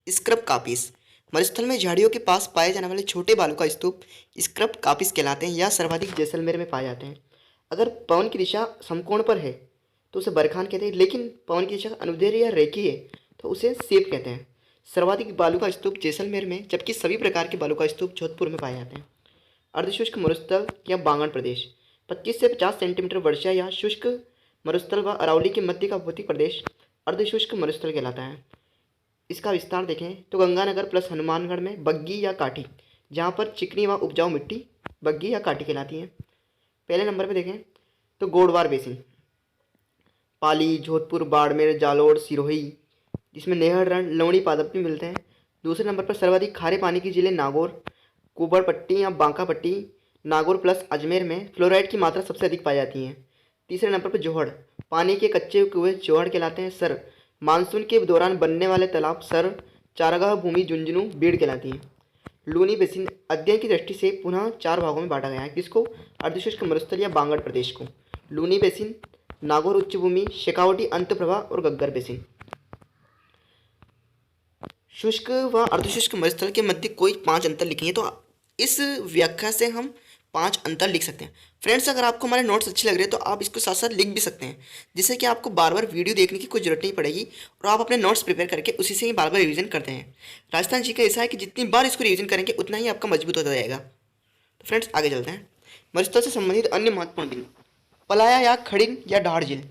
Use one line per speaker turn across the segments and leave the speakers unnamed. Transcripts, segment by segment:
Scrub copies. मरुस्थल में झाड़ियों के पास पाए जाने वाले छोटे बालू का स्तूप स्क्रब कापिस कहलाते हैं या सर्वाधिक जैसलमेर में पाए जाते हैं। अगर पवन की दिशा समकोण पर है तो उसे बरखान कहते हैं, लेकिन पवन की दिशा अनुदैर्ध्य या रेखीय है तो उसे सेब कहते हैं। सर्वाधिक बालू का स्तूप जैसलमेर में, जबकि सभी प्रकार के बालू का स्तूप जोधपुर में पाए जाते हैं। अर्धशुष्क मरुस्थल या बांगण प्रदेश 25 से 50 सेंटीमीटर वर्षा या शुष्क मरुस्थल व अरावली के मध्य का भौतिक प्रदेश अर्धशुष्क मरुस्थल कहलाता है। इसका विस्तार देखें तो गंगानगर प्लस हनुमानगढ़ में बग्गी या काठी, जहाँ पर चिकनी व उपजाऊ मिट्टी बग्गी या काठी कहलाती है। पहले नंबर पर देखें तो गोडवार बेसिन, पाली, जोधपुर, बाड़मेर, जालोर, सिरोही, जिसमें नेहर, रण, लवणी पादप भी मिलते हैं। दूसरे नंबर पर सर्वाधिक खारे पानी की झीलें नागौर, कुबर पट्टी या बांका पट्टी, नागौर प्लस अजमेर में फ्लोराइड की मात्रा सबसे अधिक पाई जाती है। तीसरे नंबर पर जोहड़, पानी के कच्चे कुएं जोहड़ कहलाते हैं। सर, मानसून के दौरान बनने वाले तालाब सर, चारागाह भूमि झुंझुनू, बीड़ कहलाती है। लूनी बेसिन अध्ययन की दृष्टि से पुनः 4 भागों में बांटा गया है, किसको? अर्धशुष्क मरुस्थल या बांगड़ प्रदेश को। लूनी बेसिन, नागौर उच्च भूमि, शेखावटी अंतप्रभा और गग्गर बेसिन। शुष्क व अर्धशुष्क मरुस्थल के मध्य कोई 5 अंतर लिखेंगे तो इस व्याख्या से हम 5 अंतर लिख सकते हैं। फ्रेंड्स, अगर आपको हमारे नोट्स अच्छे लग रहे हैं तो आप इसको साथ साथ लिख भी सकते हैं, जिससे कि आपको बार बार वीडियो देखने की कोई जरूरत नहीं पड़ेगी और आप अपने नोट्स प्रिपेयर करके उसी से ही बार बार रिवीजन करते हैं। राजस्थान जी का ऐसा है कि जितनी बार इसको रिवीजन करेंगे उतना ही आपका मजबूत होता जाएगा। तो फ्रेंड्स, आगे चलते हैं। मरुस्थल से संबंधित अन्य महत्वपूर्ण बिंदु, पलाया या खड़िन या ढाड़ झील।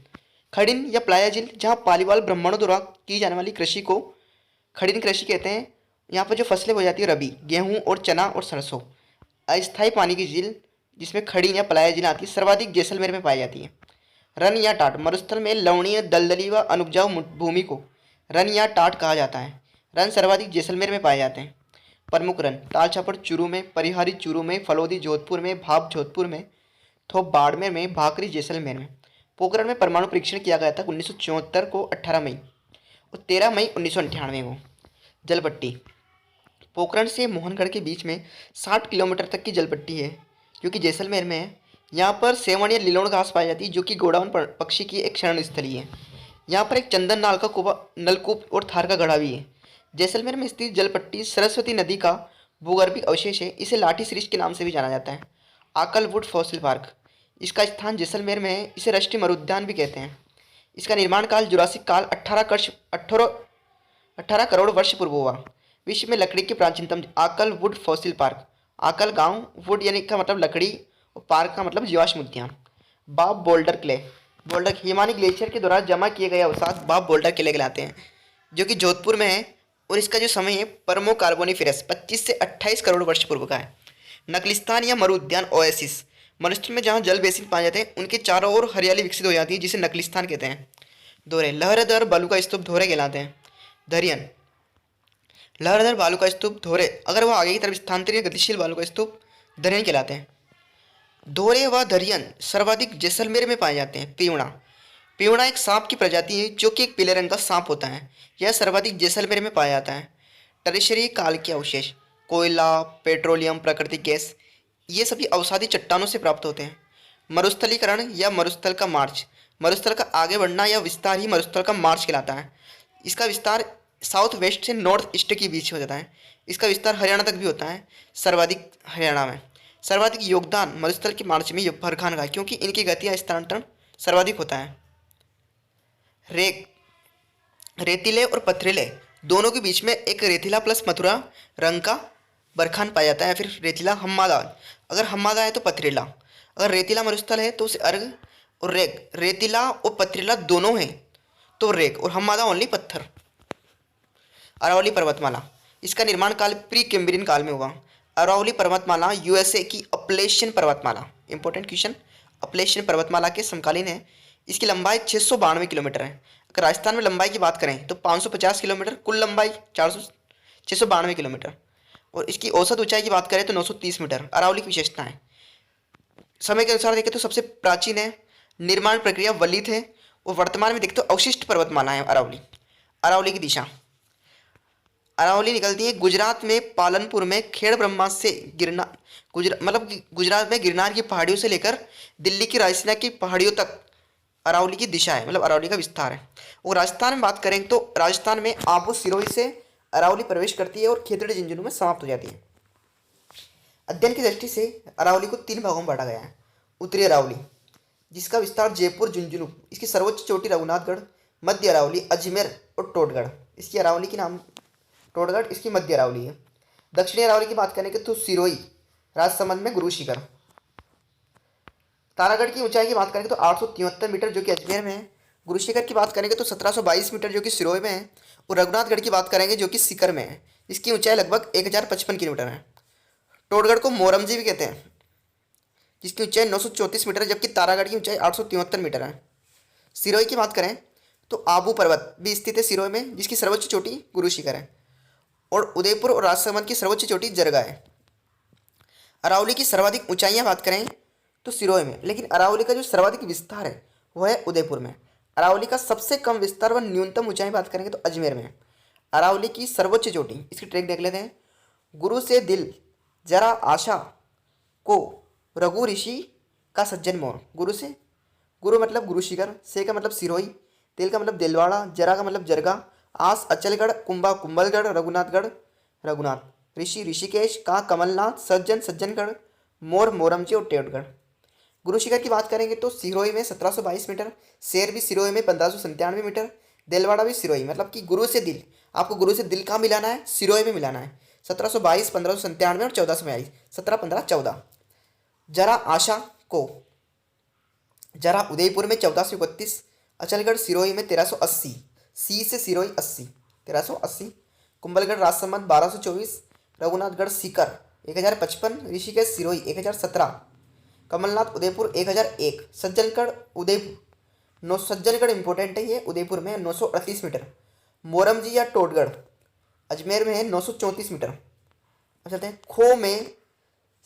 खड़िन या पलाया झील, जहाँ पालीवाल ब्राह्मणों द्वारा की जाने वाली कृषि को खड़िन कृषि कहते हैं। यहाँ पर जो फसलें हो जाती है रबी, गेहूँ और चना और सरसों। अस्थायी पानी की झील, जिसमें खड़ी या पलाया झील आती है, सर्वाधिक जैसलमेर में पाई जाती है। रन या टाट, मरुस्थल में लवणीय, दलदली व अनुपजाऊ भूमि को रन या टाट कहा जाता है। रन सर्वाधिक जैसलमेर में पाए जाते हैं। प्रमुख रन, तालछापड़ चूरू में, परिहारी चूरू में, फलोदी जोधपुर में, भाप जोधपुर में, थोप बाड़मेर में, भाकरी जैसलमेर में। पोखरण में परमाणु परीक्षण किया गया था 1974 को 18 मई और 13 मई 1998 को। जलपट्टी, पोखरण से मोहनगढ़ के बीच में 60 किलोमीटर तक की जलपट्टी है, जो कि जैसलमेर में है। यहाँ पर सेवण या लिलोण घास पाई जाती है, जो कि गोडाउन पक्षी की एक शरण स्थली है। यहाँ पर एक चंदन नाल का कुआं, नलकूप और थार का गढ़ा भी है। जैसलमेर में स्थित जलपट्टी सरस्वती नदी का भूगर्भीय अवशेष है। इसे लाठी सृष्ट के नाम से भी जाना जाता है। आकलवुड फॉसिल पार्क, इसका स्थान जैसलमेर में है। इसे राष्ट्रीय मरुद्यान भी कहते हैं। इसका निर्माण काल जुरासिक काल 18 करोड़ वर्ष पूर्व हुआ। विश्व में लकड़ी की प्राचीनतम आकल वुड फॉसिल पार्क, आकल गांव, वुड यानी का मतलब लकड़ी और पार्क का मतलब जीवाश्म उद्यान। बाब boulder clay, boulder Himani glacier के दौरान जमा किए गए अवसाद बाब बोल्डर किले कहलाते हैं, जो कि जोधपुर में है। और इसका जो समय है परमो कार्बोनिफेरस 25 से 28 करोड़ वर्ष पूर्व का है। नकलिस्तान या मरु उद्यान ओएसिस, मरुस्थल में जहाँ जल बेसिन पाए जाते हैं उनके चारों ओर हरियाली विकसित हो जाती है, जिसे नकलिस्तान कहते हैं। धोरे, लहरदर बालू का स्तूप धोरे कहलाते हैं। धरियन, लहरदर बालू का स्तूप धोरे, अगर वह आगे की तरफ स्थानांतरित गतिशील बालू का स्तूप धरियन कहलाते हैं। धोरे व धरियन सर्वाधिक जैसलमेर में पाए जाते हैं। पीवड़ा, पीवड़ा एक सांप की प्रजाति है, जो कि एक पीले रंग का सांप होता है। यह सर्वाधिक जैसलमेर में पाया जाता है। टरेशरी काल के अवशेष, कोयला, पेट्रोलियम, प्राकृतिक गैस, ये सभी अवसादी चट्टानों से प्राप्त होते हैं। मरुस्थलीकरण या मरुस्थल का मार्च, मरुस्थल का आगे बढ़ना या विस्तार ही मरुस्थल का मार्च कहलाता है। इसका विस्तार साउथ वेस्ट से नॉर्थ ईस्ट के बीच हो जाता है। इसका विस्तार हरियाणा तक भी होता है, सर्वाधिक हरियाणा में। सर्वाधिक योगदान मरुस्थल के मार्च में बरखान का, क्योंकि इनकी गति या स्थानांतरण सर्वाधिक होता है। रेतीले और पथरीले दोनों के बीच में एक रेतीला प्लस मथुरा रंग का बरखान पाया जाता है। फिर रेतीला हम्मादा, अगर हम्मादा है तो पथरीला, अगर रेतीला मरुस्थल है तो उसे अर्ग और रेग, रेतीला और पथरीला दोनों हैं तो रेग, और हम्मादा ओनली पत्थर। अरावली पर्वतमाला, इसका निर्माण काल प्री कैम्ब्रियन काल में हुआ। अरावली पर्वतमाला यूएसए की अपलेशियन पर्वतमाला, इंपॉर्टेंट क्वेश्चन, अपलेशियन पर्वतमाला के समकालीन है। इसकी लंबाई 692 किलोमीटर है। अगर राजस्थान में लंबाई की बात करें तो 550 किलोमीटर, कुल लंबाई 692 किलोमीटर। और इसकी औसत ऊंचाई की बात करें तो 930 मीटर। अरावली की विशेषताएं, समय के अनुसार देखें तो सबसे प्राचीन है, निर्माण प्रक्रिया वलित है, और वर्तमान में देखें तो अवशिष्ट पर्वतमाला है अरावली। अरावली की दिशा, अरावली निकलती है गुजरात में पालनपुर में खेड़ ब्रह्मा से गिरनार, गुजरात में गिरनार की पहाड़ियों से लेकर दिल्ली की रायसीना की पहाड़ियों तक अरावली की दिशा है, मतलब अरावली का विस्तार है। और राजस्थान में बात करें तो राजस्थान में आबू सिरोही से अरावली प्रवेश करती है और खेतड़ी झुंझुनू में समाप्त हो जाती है। अध्ययन की दृष्टि से अरावली को 3 भागों में बांटा गया है। उत्तरी अरावली, जिसका विस्तार जयपुर झुंझुनू, इसकी सर्वोच्च चोटी रघुनाथगढ़, मध्य अरावली अजमेर और टोटगढ़, इसकी अरावली की नाम टोटगढ़ इसकी मध्य अरावली है। दक्षिणी अरावली की बात करेंगे तो सिरोही, राजसमंद में गुरु शिखर। तारागढ़ की ऊंचाई की बात करेंगे तो 873 मीटर जो कि अजमेर में है। गुरु शिखर की बात करेंगे तो 1722 मीटर जो कि सिरोही में है। और रघुनाथगढ़ की बात करेंगे जो कि सीकर में है, इसकी ऊंचाई लगभग 1055 किलोमीटर है। टोटगढ़ को मोरमजी भी कहते हैं, जिसकी ऊंचाई 934 मीटर है, जबकि तारागढ़ की ऊंचाई 873 मीटर है। सिरोही की बात करें तो आबू पर्वत भी स्थित है सिरोही में, जिसकी सर्वोच्च चोटी गुरु शिखर है। और उदयपुर और राजसमंद की सर्वोच्च चोटी जरगा है। अरावली की सर्वाधिक ऊंचाइयां बात करें तो सिरोही में, लेकिन अरावली का जो सर्वाधिक विस्तार है वह है उदयपुर में। अरावली का सबसे कम विस्तार व न्यूनतम ऊंचाई बात करेंगे तो अजमेर में है। अरावली की सर्वोच्च चोटी, इसकी ट्रैक देख लेते हैं। गुरु से दिल जरा आशा को रघु ऋषि का सज्जन मोर। गुरु से, गुरु मतलब गुरु शिखर, से का मतलब सिरोही, दिल का मतलब दिलवाड़ा, जरा का मतलब जरगा, आस अचलगढ़, कुंभा कुंभलगढ़, रघुनाथगढ़ रघुनाथ, ऋषि ऋषिकेश, का कमलनाथ, सज्जन सज्जनगढ़, मोर मोरमजी और टेटगढ़। गुरु शिखर की बात करेंगे तो सिरोही में 1722 मीटर, शेर भी सिरोही में 1597 मीटर, दिलवाड़ा भी सिरोही, मतलब कि गुरु से दिल, आपको गुरु से दिल कहाँ मिलाना है, सिरोही में मिलाना है। 1722, 1597 और 1442, 17, 15, 14। जरा आशा को, जरा उदयपुर में 1431, अचलगढ़ सिरोही में 1380, सी से सिरोही 80, 1380, कुंभलगढ़ राजसमंद 1224, रघुनाथगढ़ सीकर 1055, ऋषिकेश सिरोही 1017, कमलनाथ उदयपुर 1001, सज्जनगढ़ उदयपुर सज्जनगढ़ इंपॉर्टेंट है ये, उदयपुर में 938 मीटर, मोरमजी या टोटगढ़ अजमेर में है 934 मीटर। अब चलते हैं खो में,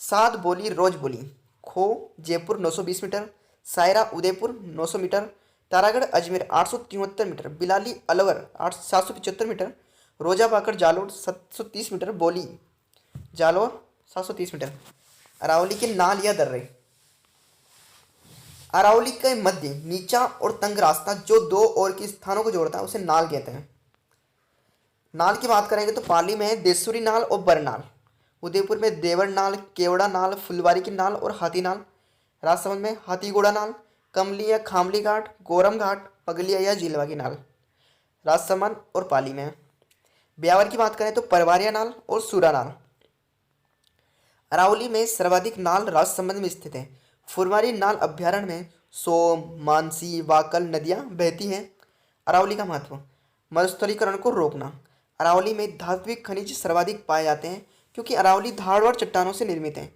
सात बोली रोज बोली, Kho Jaipur 920 metre, Sayra Udaipur 900 metre, Taragarh Ajmer 873 metre, Bilali Alwar 775 metre, Roja पाकड़ जालोर 730 मीटर, बोली जालोर 730 मीटर। अरावली के नाल या दर्रे, अरावली के मध्य नीचा और तंग रास्ता जो दो और के स्थानों को जोड़ता है उसे नाल कहते हैं। नाल की बात करेंगे तो पाली में है देसुरी नाल और बरनाल, उदयपुर में देवर नाल, केवड़ा नाल, फुलवारी की नाल और हाथी नाल, राजसमंद में हाथीगोड़ा नाल, कमली या खामली घाट, गोरम घाट, पगलिया या झीलवा की नाल, राजसमंद और पाली में है। ब्यावर की बात करें तो परवारिया नाल और सूरा नाल। अरावली में सर्वाधिक नाल राजसमंद में स्थित है। फुलवारी नाल अभ्यारण्य में सोम, मानसी, वाकल नदियां बहती हैं। अरावली का महत्व, मरुस्थलीकरण को रोकना। अरावली में धात्विक खनिज सर्वाधिक पाए जाते हैं क्योंकि अरावली धारवाड़ चट्टानों से निर्मित है।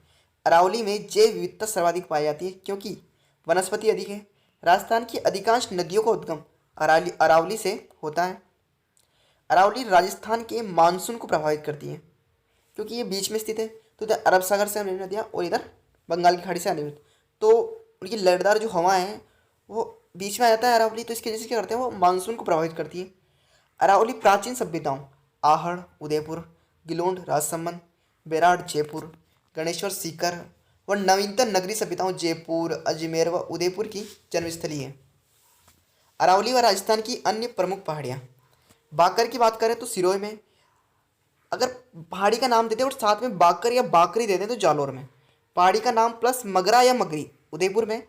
अरावली में जैव विविधता सर्वाधिक पाई जाती है क्योंकि वनस्पति अधिक है। राजस्थान की अधिकांश नदियों का उद्गम अरावली से होता है। अरावली राजस्थान के मानसून को प्रभावित करती है क्योंकि ये बीच में स्थित है, तो इधर अरब सागर से आने वाली नदियाँ और इधर बंगाल की खाड़ी से आने वाली, तो उनकी लहरदार जो हवा है वो बीच में आ जाता है अरावली, तो इसकी वजह से क्या करते हैं वो मानसून को प्रभावित करती है। अरावली प्राचीन सभ्यताओं आहड़ उदयपुर, गिलोंड राजसमंद, बेराड जयपुर, गणेश्वर सीकर व नवीनतम नगरीय सभ्यताओं जयपुर, अजमेर व उदयपुर की जन्मस्थली है। अरावली व राजस्थान की अन्य प्रमुख पहाड़ियाँ, बाकर की बात करें तो सिरोही में, अगर पहाड़ी का नाम देते हैं और साथ में बाकर या बाकरी देते हैं तो जालोर में। पहाड़ी का नाम प्लस मगरा या मगरी उदयपुर में।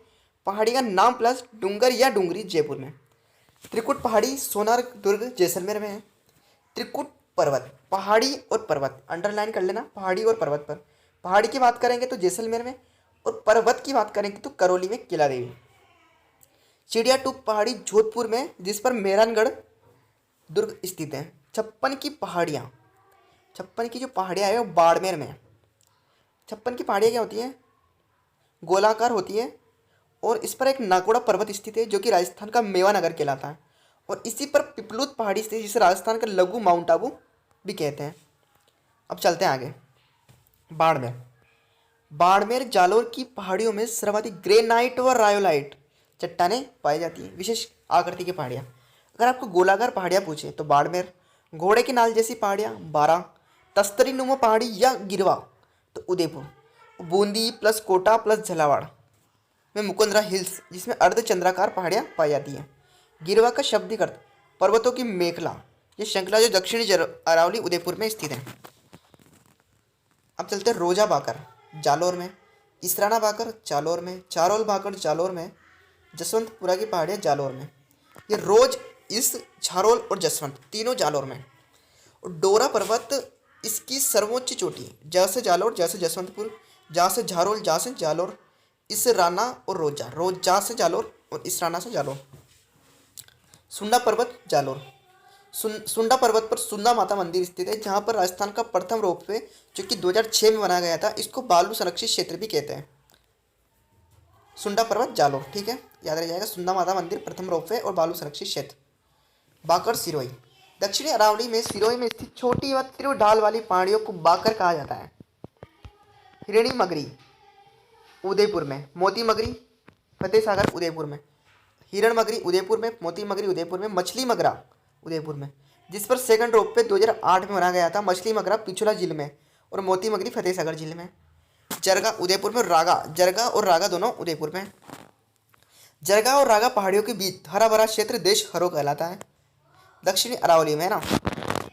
पहाड़ी का नाम प्लस डूंगर या डूंगरी जयपुर में। त्रिकुट पहाड़ी सोनार दुर्ग जैसलमेर में है। त्रिकुट पर्वत, पहाड़ी और पर्वत अंडरलाइन कर लेना, पहाड़ी और पर्वत पर। पहाड़ी की बात करेंगे तो जैसलमेर में और पर्वत की बात करेंगे तो करौली में किला देवी। चिड़िया टूप पहाड़ी जोधपुर में जिस पर मेहरानगढ़ दुर्ग स्थित है। 56 की पहाड़ियाँ, 56 की जो पहाड़ियाँ है वो बाड़मेर में है। 56 की पहाड़ियाँ क्या होती हैं, गोलाकार होती है और इस पर एक नाकोड़ा पर्वत स्थित है जो कि राजस्थान का मेवानगर कहलाता है। और इसी पर पिपलूद पहाड़ी स्थित जिसे राजस्थान का लघु माउंट आबू भी कहते हैं। अब चलते हैं आगे। बाड़मेर, बाड़मेर जालोर की पहाड़ियों में सर्वाधिक ग्रेनाइट व रायोलाइट चट्टानें पाई जाती हैं, विशेष आकृति की पहाड़ियाँ। अगर आपको गोलाकार पहाड़ियाँ पूछे तो बाड़मेर, घोड़े की नाल जैसी पहाड़ियाँ 12, तस्तरी नुमा पहाड़ी या गिरवा तो उदयपुर, बूंदी प्लस कोटा प्लस झालावाड़ में मुकुंदरा हिल्स जिसमें अर्धचंद्राकार पहाड़ियाँ पाई जाती हैं। गिरवा का शाब्दिक अर्थ पर्वतों की मेखला, ये श्रृंखला जो दक्षिणी अरावली उदयपुर में स्थित है। अब चलते हैं रोजा भाकर जालोर में, इसराना भाकर जालोर में, चारोल भाकर जालोर में, जसवंतपुरा की पहाड़ियाँ जालोर में। ये रोज, इस, झारोल और जसवंत तीनों जालोर में। और डोरा पर्वत इसकी सर्वोच्च चोटी है। जहाँ से जालोर, जहाँ से जसवंतपुर, जहाँ से झारोल, जहाँ से जालोर, इस राना और रोजा, रोज जहाँ से जालोर और इस राना से जालोर। सुंडा पर्वत जालोर, सुंडा पर्वत पर सुंदा माता मंदिर स्थित है, जहाँ पर राजस्थान का प्रथम रोपवे जो कि 2006 में बनाया गया था, इसको बालू संरक्षित क्षेत्र भी कहते हैं। सुंडा पर्वत जालोर, ठीक है, याद रह जाएगा। सुंदा माता मंदिर, प्रथम रोपवे और बालू संरक्षित क्षेत्र। बाकर सिरोही, दक्षिणी अरावली में सिरोही में स्थित छोटी व तीव्र ढाल वाली पहाड़ियों को बाकर कहा जाता है। हिरणी मगरी उदयपुर में, मोती मगरी फतेह सागर उदयपुर में, हिरण मगरी उदयपुर में, मोती मगरी उदयपुर में, मछली मगरा उदयपुर में, जिस पर सेकंड रोपवे 2008 में बनाया गया था। मछली मगरा पिछुला जिले में और मोती मगरी फतेह सागर जिले में। जरगा उदयपुर में, रागा, जरगा और रागा दोनों उदयपुर में। जरगा और रागा पहाड़ियों के बीच हरा भरा क्षेत्र देश हरो कहलाता है। दक्षिणी अरावली में है ना,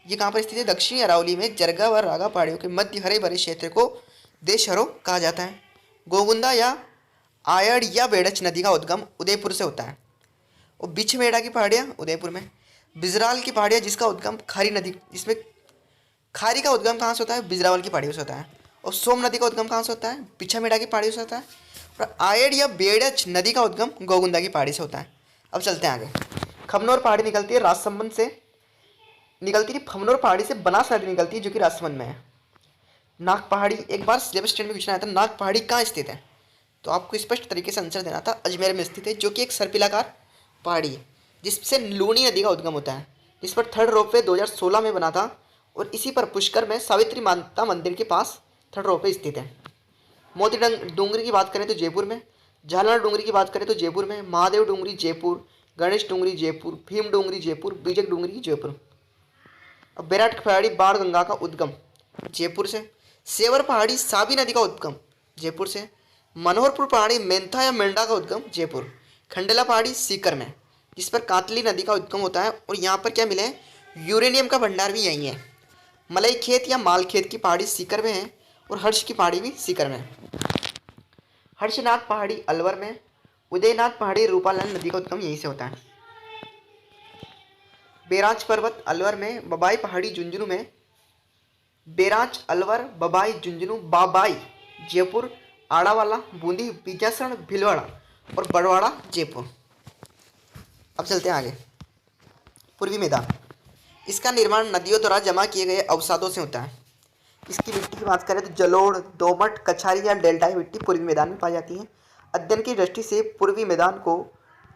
ये कहाँ पर स्थित है? दक्षिणी अरावली में जरगा व रागा पहाड़ियों के मध्य हरे भरे क्षेत्र को देश हरो कहा जाता है। गोगुंदा या आयड़ या बेड़च नदी का उद्गम उदयपुर से होता है। और बिछमेड़ा की पहाड़ियाँ उदयपुर में। बिजराल की पहाड़ियाँ जिसका उद्गम खारी नदी, जिसमें खारी का उद्गम कहाँ से होता है? बिजरावल की पहाड़ियों से होता है। और सोम नदी का उद्गम कहाँ से होता है? बिछमेड़ा की पहाड़ियों से होता है। और आयड़ या बेड़च नदी का उद्गम गोगुंदा की पहाड़ी से होता है। अब चलते हैं आगे। खमनोर पहाड़ी निकलती है राजसमंद से, निकलती है खमनोर पहाड़ी से बनास नदी निकलती है जो कि राजसमंद में है। नाग पहाड़ी, एक बार सिलेबस स्टैंड में पूछना आया था, नाग पहाड़ी कहाँ स्थित है? तो आपको स्पष्ट तरीके से आंसर देना था, अजमेर में स्थित है, जो कि एक सर्पिलाकार पहाड़ी है जिससे लूनी नदी का उद्गम होता है, जिस पर थर्ड रोपवे 2016 में बना था। और इसी पर पुष्कर में सावित्री माता मंदिर के पास थर्ड रोपवे स्थित है। मोती डूंगरी की बात करें तो जयपुर में, झालर डूंगरी की बात करें तो जयपुर में, महादेव डूंगरी जयपुर, गणेश डूंगरी जयपुर, भीम डूंगरी जयपुर, बीजक डूंगरी जयपुर। अब बैराट पहाड़ी बाण गंगा का उद्गम जयपुर से। सेवर पहाड़ी साबी नदी का उद्गम जयपुर से। मनोहरपुर पहाड़ी मेंथा या मेंढा का उद्गम जयपुर। खंडेला पहाड़ी सीकर में, जिस पर कातली नदी का उद्गम होता है। और यहाँ पर क्या मिले हैं? यूरेनियम का भंडार भी यहीं है। मलई खेत या माल खेत की पहाड़ी सीकर में है। और हर्ष की पहाड़ी भी सीकर में है। हर्षनाथ पहाड़ी अलवर में। उदयनाथ पहाड़ी रूपालन नदी का उद्गम यहीं से होता है। बेराज पर्वत अलवर में। बबाई पहाड़ी झुंझुनू में। बेराज अलवर, बबाई झुंझुनू, बाबाई जयपुर, आड़ावाला बूंदी, बीजासरण भीलवाड़ा और बड़वाड़ा जयपुर। अब चलते हैं आगे। पूर्वी मैदान, इसका निर्माण नदियों द्वारा जमा किए गए अवसादों से होता है। इसकी मिट्टी की बात करें तो जलोढ़, दोमट, कछारी या डेल्टाई मिट्टी पूर्वी मैदान में पाई जाती है। अध्ययन की दृष्टि से पूर्वी मैदान को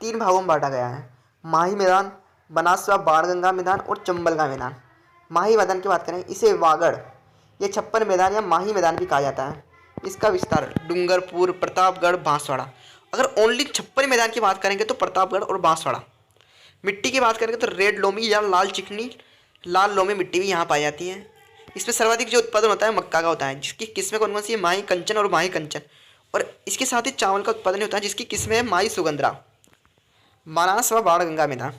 3 भागों में बांटा गया है: माही मैदान, बनास व बाणगंगा मैदान और चंबल का मैदान। माही मैदान की बात करें, इसे वागड़ या छप्पन मैदान या माही मैदान भी कहा जाता है। इसका विस्तार डूंगरपुर, प्रतापगढ़, बांसवाड़ा। अगर ओनली छप्पन मैदान की बात करेंगे तो प्रतापगढ़ और बांसवाड़ा। मिट्टी की बात करेंगे तो रेड लोमी या लाल चिकनी, लाल लोमी मिट्टी भी यहाँ पाई जाती है। इसमें सर्वाधिक जो उत्पादन होता है मक्का का होता है, जिसकी किस्में कौन कौन सी है? माही कंचन और माही कंचन। और इसके साथ ही चावल का उत्पादन होता है, जिसकी किस्में है माही सुगंधरा। बनास व बाणगंगा मैदान,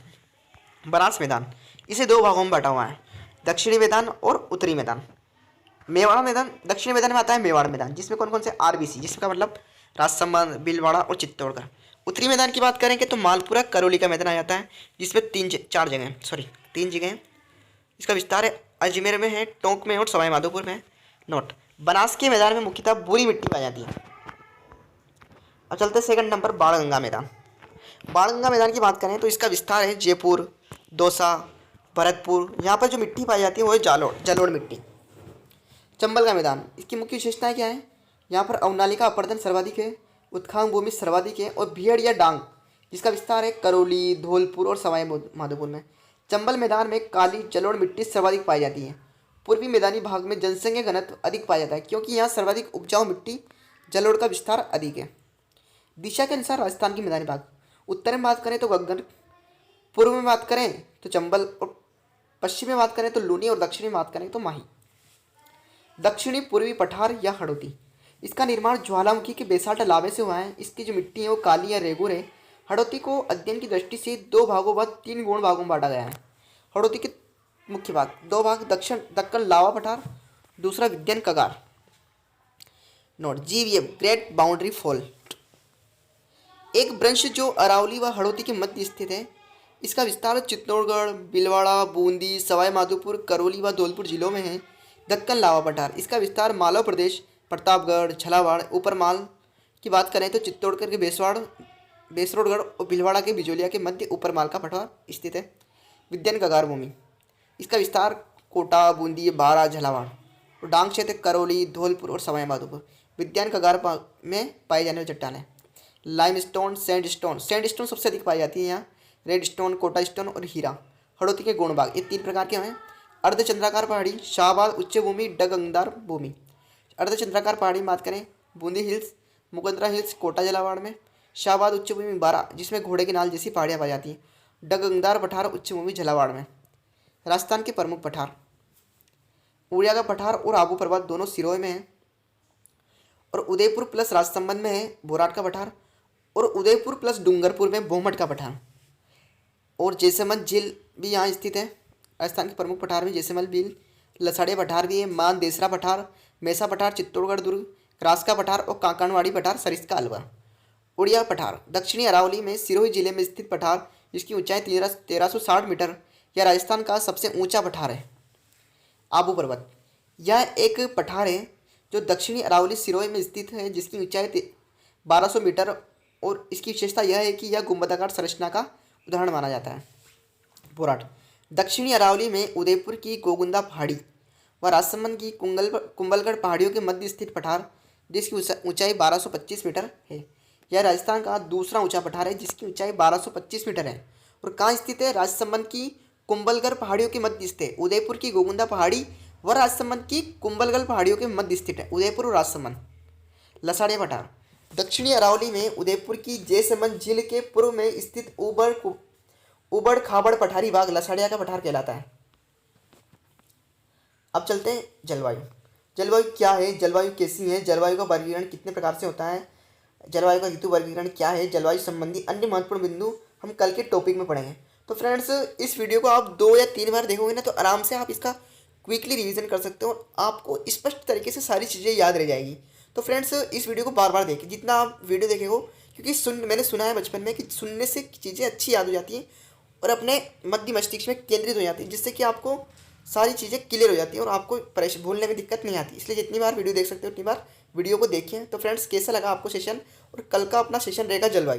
बनास मैदान, इसे 2 भागों में बांटा हुआ है: दक्षिणी मैदान और उत्तरी मैदान। मेवाड़ा मैदान, दक्षिणी मैदान में आता है मेवाड़ मैदान, जिसमें कौन कौन से? आरबीसी, जिसका मतलब राजसमंद, भीलवाड़ा और चित्तौड़गढ़। उत्तरी मैदान की बात करेंगे तो मालपुरा, करौली का मैदान आ जाता है, जिसमें 3 जगह हैं। इसका विस्तार है अजमेर में है, टोंक में और सवाई माधोपुर में। नोट: बनास के मैदान में मुख्यतः बुरी मिट्टी पाई जाती है। अब चलते हैं सेकंड नंबर बाणगंगा मैदान। बाणगंगा मैदान की बात करें तो इसका विस्तार है जयपुर, दौसा, भरतपुर। यहाँ पर जो मिट्टी पाई जाती है वो है जलोढ़ मिट्टी। चंबल का मैदान, इसकी मुख्य विशेषताएं क्या है? यहाँ पर अवनालिका अपरदन सर्वाधिक है, उत्खांग भूमि सर्वाधिक है और भीड़ या डांग, जिसका विस्तार है करौली, धौलपुर और सवाई माधोपुर में। चंबल मैदान में काली जलोढ़ मिट्टी सर्वाधिक पाई जाती है। पूर्वी मैदानी भाग में जनसंख्या घनत्व अधिक पाया जाता है, क्योंकि यहाँ सर्वाधिक उपजाऊ मिट्टी, जलोढ़ का विस्तार अधिक है। दिशा के अनुसार राजस्थान की मैदानी भाग, उत्तर में बात करें तो गगन, पूर्व में बात करें तो चंबल और पश्चिम में बात करें तो लूनी और दक्षिण में बात करें तो माही। दक्षिणी पूर्वी पठार या हड़ौती, इसका निर्माण ज्वालामुखी के बेसाल्ट लावे से हुआ है। इसकी जो मिट्टी है वो काली या रेगुर है। हड़ौती को अध्ययन की दृष्टि से 2 भागों व 3 गौण भागों में बांटा गया है। हड़ौती के मुख्य भाग, 2 भाग, दक्कन लावा पठार, दूसरा विद्यन कगार। नोट, जीवीएम ग्रेट बाउंड्री फॉल्ट एक ब्रंश जो अरावली व हड़ौती के मध्य स्थित है। इसका विस्तार चित्तौड़गढ़, भीलवाड़ा, बूंदी, सवाई माधोपुर, करौली व धौलपुर जिलों में है। दक्कन लावा पठार इसका विस्तार मालवा प्रदेश, प्रतापगढ़, झालावाड़, ऊपरमाल की बात करें तो चित्तौड़गढ़ के बेसरोडगढ़ और भीलवाड़ा के बिजोलिया के मध्य ऊपरमाल का पठार स्थित है। विद्यन कगार भूमि इसका विस्तार कोटा, बूंदी, बारा, झालावाड़ और डांग क्षेत्र करौली, धौलपुर और सवाई माधोपुर। विद्यान कगार में पाई जाने वाली चट्टानें लाइमस्टोन, सैंडस्टोन सबसे अधिक पाई जाती है यहाँ। रेड स्टोन, कोटा स्टोन और हीरा। हड़ौती के गोणबाग, ये 3 प्रकार के हैं। अर्धचंद्राकार पहाड़ी, शाहबाद उच्च भूमि, डगंगदार भूमि। अर्धचंद्राकार पहाड़ी बात करें बूंदी हिल्स, मुगंदरा हिल्स, कोटा झालावाड़ में। शाहबाद उच्च भूमि बारा, जिसमें घोड़े की नाल जैसी पहाड़ियाँ पाई जाती हैं। डगंगदार पठार उच्च भूमि झालावाड़ में। राजस्थान के प्रमुख पठार, उड़िया का पठार और आबू पर्वत दोनों सिरोही में है। और उदयपुर प्लस राजसमंद में है बोराट का पठार। और उदयपुर प्लस डूंगरपुर में बोमट का पठार। और जैसलमेर झील भी यहाँ स्थित है। राजस्थान के प्रमुख पठार में जैसलमेर झील, लसाड़िया पठार भी है, मान देसरा पठार, मैसा पठार, चित्तौड़गढ़ दुर्ग, क्रासका पठार और कांकणवाड़ी पठार सरिस्का अलवर। उड़िया पठार दक्षिणी अरावली में सिरोही जिले में स्थित पठार, जिसकी ऊंचाई 1360 मीटर, यह राजस्थान का सबसे ऊंचा पठार है। आबू पर्वत, यह एक पठार है जो दक्षिणी अरावली सिरोही में स्थित है, जिसकी ऊंचाई 1200 मीटर और इसकी विशेषता यह है कि यह गुंबदाकार संरचना का उदाहरण माना जाता है। बोराट दक्षिणी अरावली में उदयपुर की गोगुंदा पहाड़ी व राजसमंद की कुंभलगढ़ पहाड़ियों के मध्य स्थित पठार, जिसकी ऊंचाई 1225 मीटर है। यह राजस्थान का दूसरा ऊंचा पठार है, जिसकी ऊंचाई 1225 मीटर है। और कहाँ स्थित है? राजसमंद की कुंभलगढ़ पहाड़ियों के मध्य स्थित है। उदयपुर की गोगुंदा पहाड़ी व राजसमंद की कुंभलगढ़ पहाड़ियों के मध्य स्थित है उदयपुर और राजसमंद। लसाड़िया पठार दक्षिणी अरावली में उदयपुर की जैसलमेर झील के पूर्व में स्थित उबड़ खाबड़ पठारी भाग लसाड़िया का पठार कहलाता है। अब चलते हैं जलवायु। जलवायु क्या है, जलवायु कैसी है, जलवायु का वर्गीकरण कितने प्रकार से होता है, जलवायु का ऋतु वर्गीकरण क्या है, जलवायु संबंधी अन्य महत्वपूर्ण बिंदु हम कल के टॉपिक में पढ़ेंगे। तो फ्रेंड्स, इस वीडियो को आप 2 या 3 बार देखोगे ना तो आराम से आप इसका क्विकली रिवीजन कर सकते हो और आपको स्पष्ट तरीके से सारी चीज़ें याद रह जाएगी। तो फ्रेंड्स, इस वीडियो को बार बार देखिए, जितना आप वीडियो देखे हो, क्योंकि मैंने सुना है बचपन में कि सुनने से चीज़ें अच्छी याद हो जाती हैं और अपने मध्य मस्तिष्क में केंद्रित हो जाती है, जिससे कि आपको सारी चीज़ें क्लियर हो जाती हैं और आपको भूलने में दिक्कत नहीं आती। इसलिए जितनी बार वीडियो देख सकते हो उतनी बार वीडियो को देखें। तो फ्रेंड्स, कैसा लगा आपको सेशन, और कल का अपना सेशन रहेगा जलवायु।